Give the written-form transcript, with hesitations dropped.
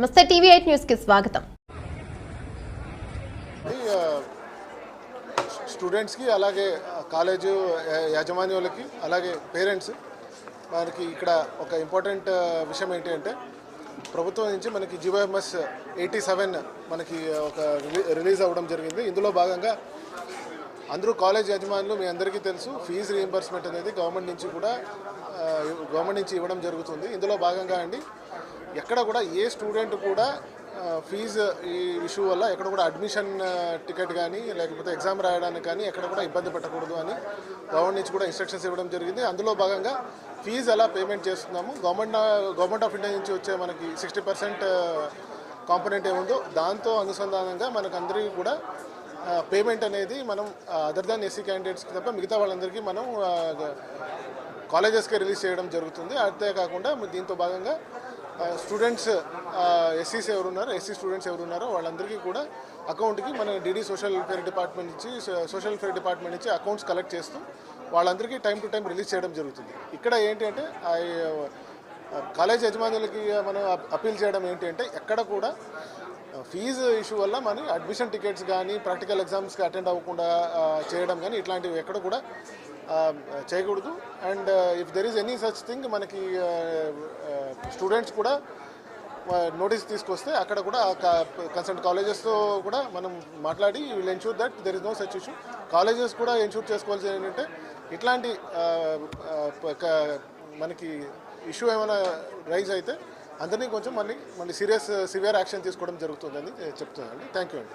నమస్తే TV 8 news కి స్వాగతం. స్టూడెంట్స్ కి అలాగే కాలేజ్ యాజమాన్యాలకి అలాగే పేరెంట్స్ మనకి ఇక్కడ ఒక ఇంపార్టెంట్ విషయం ఏంటి అంటే ప్రభుత్వం నుంచి మనకి జీవోఎంఎస్ 87 మనకి ఒక రిలీజ్ అవ్వడం జరిగింది. ఇందులో భాగంగా అందరూ కాలేజ్ యజమానులు మీ అందరికీ తెలుసు ఫీజు రీయింబర్స్మెంట్ అనేది గవర్నమెంట్ నుంచి ఇవ్వడం జరుగుతుంది. ఇందులో భాగంగా అండి ఎక్కడ కూడా ఏ స్టూడెంట్ కూడా ఫీజు ఈ ఇష్యూ వల్ల ఎక్కడ కూడా అడ్మిషన్ టికెట్ కానీ లేకపోతే ఎగ్జామ్ రాయడానికి కానీ ఎక్కడ కూడా ఇబ్బంది పెట్టకూడదు అని గవర్నమెంట్ నుంచి కూడా ఇన్స్ట్రక్షన్స్ ఇవ్వడం జరిగింది. అందులో భాగంగా ఫీజు ఎలా పేమెంట్ చేస్తున్నాము గవర్నమెంట్ ఆఫ్ ఇండియా నుంచి వచ్చే మనకి 60% కాంపోనెంట్ ఏముందో దాంతో అనుసంధానంగా మనకు అందరికీ కూడా పేమెంట్ అనేది మనం అదర్ దాన్ ఎస్సీ క్యాండిడేట్స్కి తప్ప మిగతా వాళ్ళందరికీ మనం కాలేజెస్కే రిలీజ్ చేయడం జరుగుతుంది. అంతేకాకుండా దీంతో భాగంగా స్టూడెంట్స్ ఎస్సీ స్టూడెంట్స్ ఎవరున్నారో వాళ్ళందరికీ కూడా అకౌంట్కి మన డీడీ సోషల్ వెల్ఫేర్ డిపార్ట్మెంట్ నుంచి అకౌంట్స్ కలెక్ట్ చేస్తూ వాళ్ళందరికీ టైం టు టైం రిలీజ్ చేయడం జరుగుతుంది. ఇక్కడ ఏంటి అంటే కాలేజ్ యజమానులకి మనం అప్పీల్ చేయడం ఏంటి అంటే ఎక్కడ కూడా ఫీజు ఇష్యూ వల్ల మన అడ్మిషన్ టికెట్స్ కానీ ప్రాక్టికల్ ఎగ్జామ్స్కి అటెండ్ అవ్వకుండా చేయడం కానీ ఇట్లాంటివి ఎక్కడ కూడా చేయకూడదు. And if there is any such thing మనకి స్టూడెంట్స్ కూడా నోటీస్ తీసుకొస్తే అక్కడ కూడా కన్సర్న్ కాలేజెస్తో కూడా మనం మాట్లాడి will ensure that there is no such issue. Colleges కూడా ఎన్ష్యూర్ చేసుకోవాల్సింది ఏంటంటే ఇట్లాంటి మనకి ఇష్యూ ఏమైనా రైజ్ అయితే అందరినీ కొంచెం మళ్ళీ సివియర్ యాక్షన్ తీసుకోవడం జరుగుతుందని చెప్తున్నానండి. థ్యాంక్ యూ అండి.